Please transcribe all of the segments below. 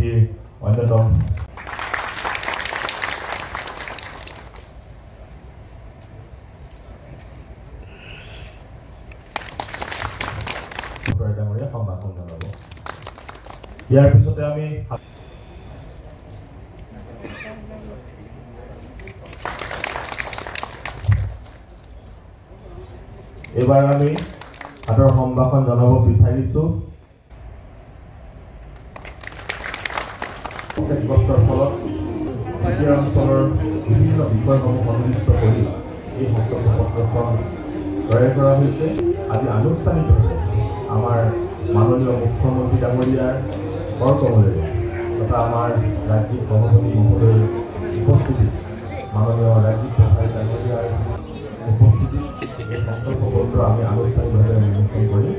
কমিটিৰ অন্যতম ডাঙৰীয়া সম্ভাষণ জনাব। ইয়াৰ পিছতে আমি এবাৰ আমি হাতৰ সম্ভাষণ জনাব বিচাৰিছো। গছৰ ফলত অঞ্চলৰ বিভিন্ন বিষয়সমূহ সন্নিৱিষ্ট কৰি এই সংকল্প পত্ৰখন তৈয়াৰ কৰা হৈছে। আজি আনুষ্ঠানিকভাৱে আমাৰ মাননীয় মুখ্যমন্ত্ৰী ডাঙৰীয়াৰ কৰকমলেৰে তথা আমাৰ ৰাজ্যিক সভাপতি মহোদয়ৰ উপস্থিতিত মাননীয় ৰাজ্যিক সভাপতি ডাঙৰীয়াৰ উপস্থিতিত এই সংকল্প পত্ৰ আমি আনুষ্ঠানিকভাৱে উন্মোচন কৰি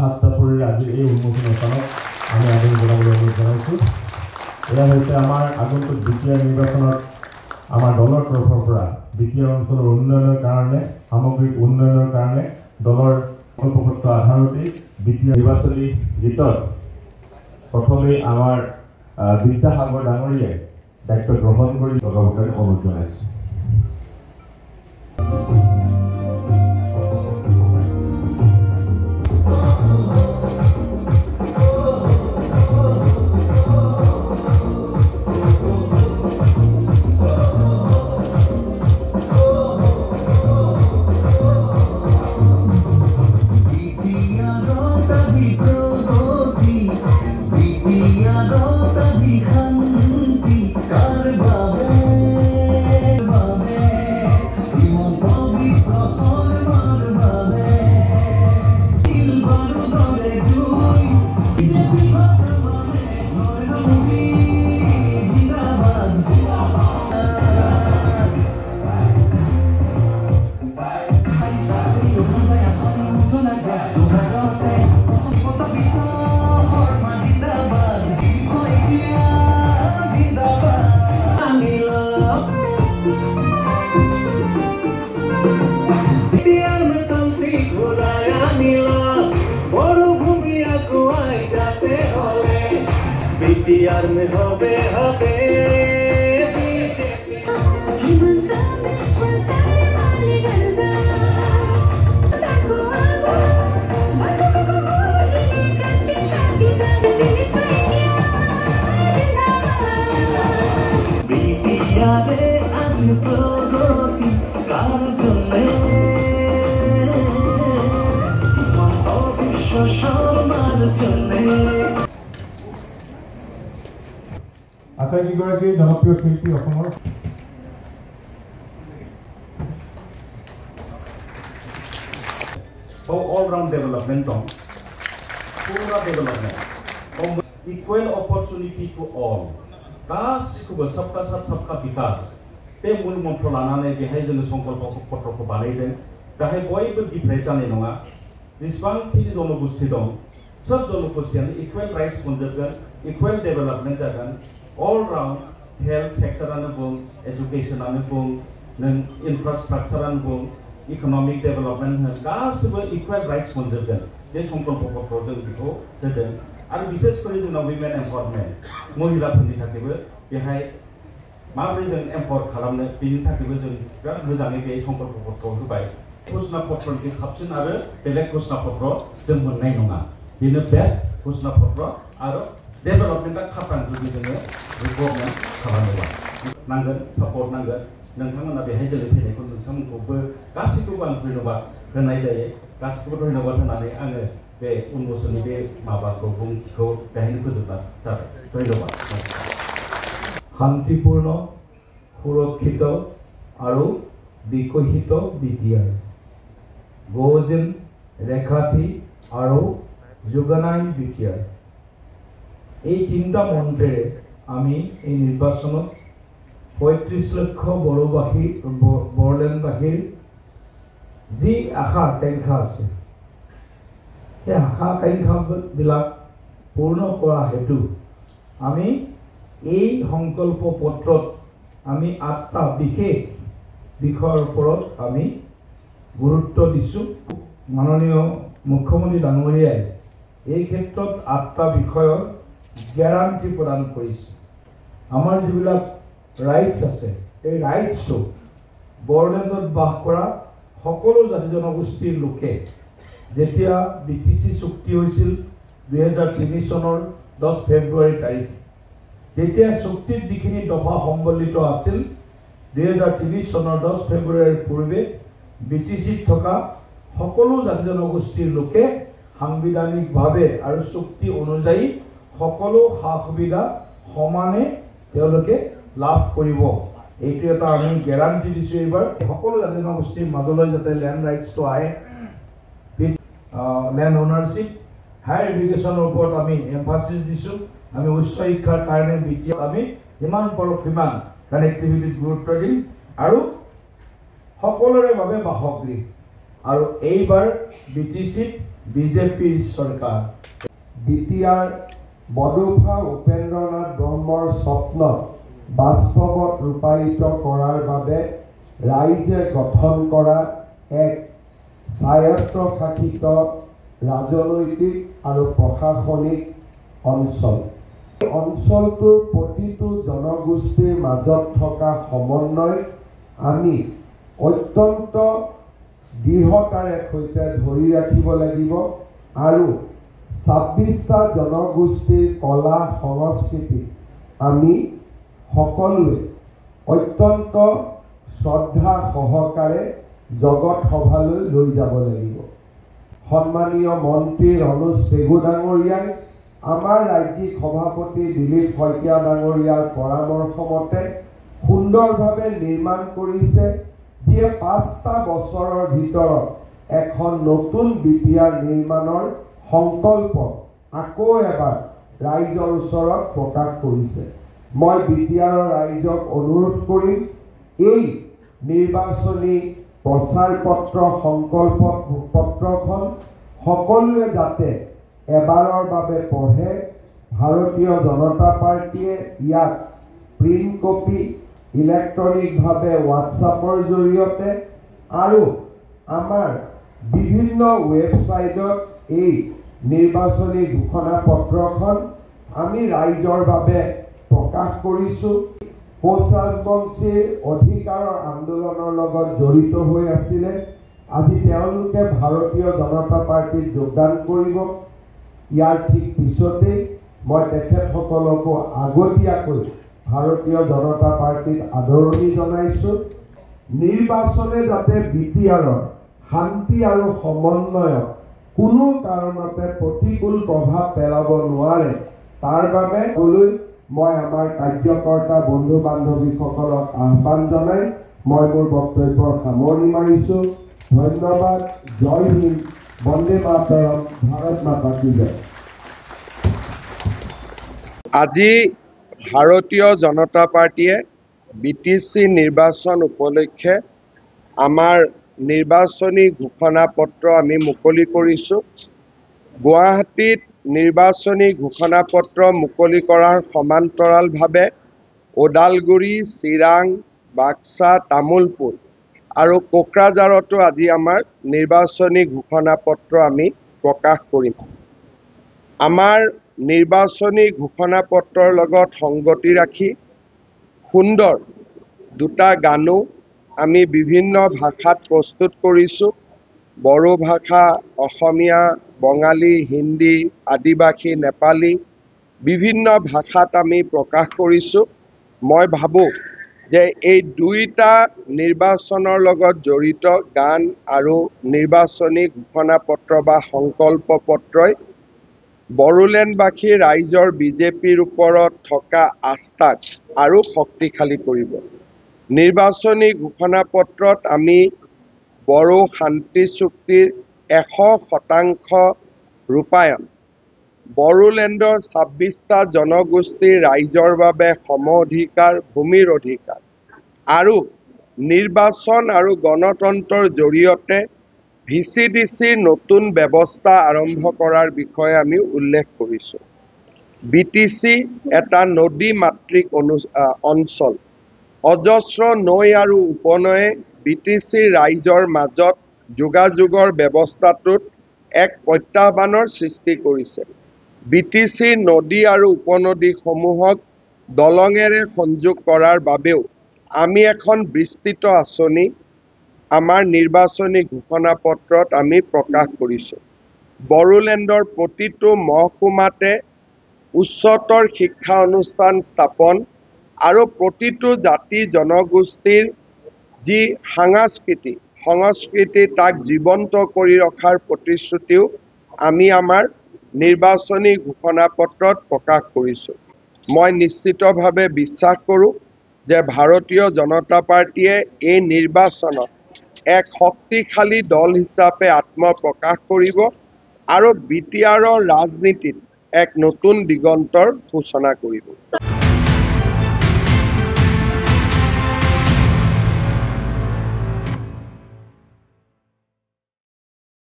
হাত চাপৰিৰ আজি এই উন্মোচন অনুষ্ঠানত আমি আদৰণি জনাবলৈ অনুৰোধ জনাইছোঁ। এয়া হৈছে আমাৰ আগন্তুক দ্বিতীয় নিৰ্বাচনত আমাৰ দলৰ তৰফৰ পৰা দ্বিতীয় অঞ্চলৰ উন্নয়নৰ কাৰণে সামগ্ৰিক উন্নয়নৰ কাৰণে দলৰ সংকল্পপত্ৰ আধাৰতেই দ্বিতীয় নিৰ্বাচনী গীতত প্ৰথমেই আমাৰ বিদ্যাসাগৰ ডাঙৰীয়াই দায়িত্ব গ্ৰহণ কৰি লগাবৰ কাৰণে অনুৰোধ জনাইছোঁ। BTR में होबे होबे BTR आज प्रगति कार जन्मे অবিশ্ব শর্মার জন্যে আটাইকেইগৰাকী জনপ্ৰিয় শিল্পী অসমৰ all-round development पूरा development equal opportunity to all गासिखौबो सबका साथ सबका विकास बे मूल मन्त्र लानानै बेहाय जोङो संकल्प पत्रखौ बानायदों। बेहाय बयबो डिफारेन्ट जानाय नङा। जेसेबांखिनि जनगोष्ठी दं सब जनगोष्ठीयानो इकुवेल राइट्स मोनजोबगोन, इकुवेल डेभेलपमेन्ट जागोन। all round health sector anu bung, education anu bung, nang infrastructure anu bung, economic development गासिबो equal rights मोनजोबगोन। बे संकल्प पत्र जों बेखौ होदों आरो बिसेस करि जोंना women empowerment महिलाफोरनि थाखायबो बेहाय माबोरै जों एम्पावर खालामनो बेनि थाखायबो जों बिराद मोजाङै बे संकल्प पत्र होबाय। घोषणा पत्रनि साबसिन आरो बेलेग घोषणा पत्र जों मोननाय नङा। बेनो बेस्ट घोषणा पत्र आरो डेभेलपमेन्टआ खाटां जुदि जोङो गभर्नमेन्ट खालामोबा नांगोन सापर्ट नांगोन। नोंथांमोना बेहाय जों फैनायखौ नोंथांमोनखौबो गासैखौबो आं धन्यबाद होनाय जायो। गासैखौबो धन्यबाद होनानै आङो बे उन्मोचननि बे माबाखौ बुंथिखौ बेहायनो फोजोबनाय जाबाय। धन्यबाद। শান্তিপূৰ্ণ সুৰক্ষিত আৰু বিকশিত BTR গৌজিন ৰেখাঠি আৰু যোগানায়ন BTR এই তিনিটা মন্ত্ৰেৰে আমি এই নিৰ্বাচনত ৩৫ লক্ষ বড়োবাসী বড়োলেণ্ডবাসীৰ যি আশা আকাংক্ষা আছে সেই আশা আকাংক্ষাবিলাক পূৰ্ণ কৰা হেতু আমি এই সংকল্প পত্ৰত আমি ৮টা বিশেষ বিষয়ৰ ওপৰত আমি গুৰুত্ব দিছোঁ। মাননীয় মুখ্যমন্ত্ৰী ডাঙৰীয়াই এই ক্ষেত্ৰত 8টা বিষয়ৰ গ্যাৰান্টি প্ৰদান কৰিছে। আমাৰ যিবিলাক ৰাইটছ আছে এই ৰাইটছটো বড়োলেণ্ডত বাস কৰা সকলো জাতি জনগোষ্ঠীৰ লোকে যেতিয়া BTC চুক্তি হৈছিল 2003 চনৰ 10 ফেব্ৰুৱাৰী তাৰিখ, তেতিয়া চুক্তিত যিখিনি দফা সম্বলিত আছিল 2003 চনৰ 10 ফেব্ৰুৱাৰীৰ পূৰ্বে BTCত থকা সকলো জাতি জনগোষ্ঠীৰ লোকে সাংবিধানিকভাৱে আৰু চুক্তি অনুযায়ী সকলো সা সুবিধা সমানে তেওঁলোকে লাভ কৰিব। এইটো এটা আমি গ্যাৰান্টি দিছোঁ। এইবাৰ সকলো জাতি জনগোষ্ঠীৰ মাজলৈ যাতে লেণ্ড ৰাইটছটো আহে, লেণ্ড অ'নাৰশ্বিপ, হায়াৰ এডুকেশ্যনৰ ওপৰত আমি এমফাচিছ দিছোঁ। আমি উচ্চ শিক্ষাৰ কাৰণে BTR আমি যিমান পাৰোঁ সিমান কানেক্টিভিটিত গুৰুত্ব দিম আৰু সকলোৰে বাবে বাসগৃহ। আৰু এইবাৰ BTCত বিজেপিৰ চৰকাৰ। BTR বডোফা উপেন্দ্ৰনাথ ব্ৰহ্মৰ স্বপ্ন বাস্তৱত ৰূপায়িত কৰাৰ বাবে ৰাইজে গঠন কৰা এক স্বায়ত্তশাসিত ৰাজনৈতিক আৰু প্ৰশাসনিক অঞ্চল। এই অঞ্চলটোৰ প্ৰতিটো জনগোষ্ঠীৰ মাজত থকা সমন্বয় আমি অত্যন্ত দৃঢ়তাৰে সৈতে ধৰি ৰাখিব লাগিব আৰু 26টা জনগোষ্ঠীৰ কলা সংস্কৃতি আমি সকলোৱে অত্যন্ত শ্ৰদ্ধা সহকাৰে জগত সভালৈ লৈ যাব লাগিব। সন্মানীয় মন্ত্ৰী ৰণোজ পেগু ডাঙৰীয়াই আমাৰ ৰাজ্যিক সভাপতি দিলীপ শইকীয়া ডাঙৰীয়াৰ পৰামৰ্শ মতে সুন্দৰভাৱে নিৰ্মাণ কৰিছে, যিয়ে 5টা বছৰৰ ভিতৰত এখন নতুন BTR নিৰ্মাণৰ সংকল্প আকৌ এবাৰ ৰাইজৰ ওচৰত প্ৰকাশ কৰিছে। মই BTRৰ ৰাইজক অনুৰোধ কৰিম, এই নিৰ্বাচনী প্ৰচাৰ পত্ৰ সংকল্প পত্ৰখন সকলোৱে যাতে এবাৰৰ বাবে পঢ়ে। ভাৰতীয় জনতা পাৰ্টীয়ে ইয়াক প্ৰিণ্ট কপি ইলেক্ট্ৰনিকভাৱে হোৱাটছআপৰ জৰিয়তে আৰু আমাৰ বিভিন্ন ৱেবছাইটত এই নিৰ্বাচনী ঘোষণা পত্ৰখন আমি ৰাইজৰ বাবে প্ৰকাশ কৰিছোঁ। কোচ ৰাজবংশীৰ অধিকাৰৰ আন্দোলনৰ লগত জড়িত হৈ আছিলে, আজি তেওঁলোকে ভাৰতীয় জনতা পাৰ্টীত যোগদান কৰিব। ইয়াৰ ঠিক পিছতেই মই তেখেতসকলকো আগতীয়াকৈ ভাৰতীয় জনতা পাৰ্টীত আদৰণি জনাইছোঁ। নিৰ্বাচনে যাতে BTRৰ শান্তি আৰু সমন্বয়ক কোনো কাৰণতে প্ৰতিকূল প্ৰভাৱ পেলাব নোৱাৰে, তাৰ বাবে মই আমাৰ কাৰ্যকৰ্তা বন্ধু বান্ধৱীসকলক আহ্বান জনাই মই মোৰ বক্তব্যৰ সামৰণি মাৰিছোঁ। ধন্যবাদ। জয় হিন্দ, বন্দে মাতৰম, ভাৰত মাতা কি জয়। আজি ভাৰতীয় জনতা পাৰ্টীয়ে BTC নিৰ্বাচন উপলক্ষে আমাৰ নিৰ্বাচনী ঘোষণা পত্ৰ আমি মুকলি কৰিছোঁ। গুৱাহাটীত নিৰ্বাচনী ঘোষণা পত্ৰ মুকলি কৰাৰ সমান্তৰালভাৱে ওদালগুৰি, চিৰাং, বাক্সা, তামোলপুৰ আৰু কোকৰাঝাৰতো আজি আমাৰ নিৰ্বাচনী ঘোষণা পত্ৰ আমি প্ৰকাশ কৰিম। আমাৰ নিৰ্বাচনী ঘোষণা পত্ৰৰ লগত সংগতি ৰাখি সুন্দৰ দুটা গানো আমি বিভিন্ন ভাষাত প্ৰস্তুত কৰিছোঁ। বড়ো ভাষা, অসমীয়া, বঙালী, হিন্দী, আদিবাসী, নেপালী বিভিন্ন ভাষাত আমি প্ৰকাশ কৰিছোঁ। মই ভাবোঁ যে এই দুইটা নিৰ্বাচনৰ লগত জড়িত গান আৰু নিৰ্বাচনী ঘোষণা পত্ৰ বা সংকল্প পত্ৰই বড়োলেণ্ডবাসী ৰাইজৰ বিজেপিৰ ওপৰত থকা আস্থাক আৰু শক্তিশালী কৰিব। নিৰ্বাচনী ঘোষণা পত্ৰত আমি বড়ো শান্তি চুক্তিৰ 100% ৰূপায়ণ, বড়োলেণ্ডৰ 26টা জনগোষ্ঠীৰ ৰাইজৰ বাবে সম অধিকাৰ, ভূমিৰ অধিকাৰ আৰু নিৰ্বাচন আৰু গণতন্ত্ৰৰ জৰিয়তে VCDCৰ নতুন ব্যৱস্থা আৰম্ভ কৰাৰ বিষয়ে আমি উল্লেখ কৰিছোঁ। BTC এটা নদী মাতৃক অঞ্চল। অজস্ৰ নৈ আৰু উপনৈয়ে BTC ৰাইজৰ মাজত যোগাযোগৰ ব্যৱস্থাটোত এক প্ৰত্যাহ্বানৰ সৃষ্টি কৰিছে। BTCৰ নদী আৰু উপনদীসমূহক দলঙেৰে সংযোগ কৰাৰ বাবেও আমি এখন বিস্তৃত আঁচনি আমাৰ নিৰ্বাচনী ঘোষণাপত্ৰত আমি প্ৰকাশ কৰিছোঁ। বড়োলেণ্ডৰ প্ৰতিটো মহকুমাতে উচ্চতৰ শিক্ষা অনুষ্ঠান স্থাপন আৰু প্ৰতিটো জাতি জনগোষ্ঠীৰ যি সংস্কৃতি তাক জীৱন্ত কৰি ৰখাৰ প্ৰতিশ্ৰুতিও আমি আমাৰ নিৰ্বাচনী ঘোষণাপত্ৰত প্ৰকাশ কৰিছোঁ। মই নিশ্চিতভাৱে বিশ্বাস কৰোঁ যে ভাৰতীয় জনতা পাৰ্টীয়ে এই নিৰ্বাচনত এক শক্তিশালী দল হিচাপে আত্মপ্ৰকাশ কৰিব আৰু BTRৰ ৰাজনীতিত এক নতুন দিগন্তৰ সূচনা কৰিব।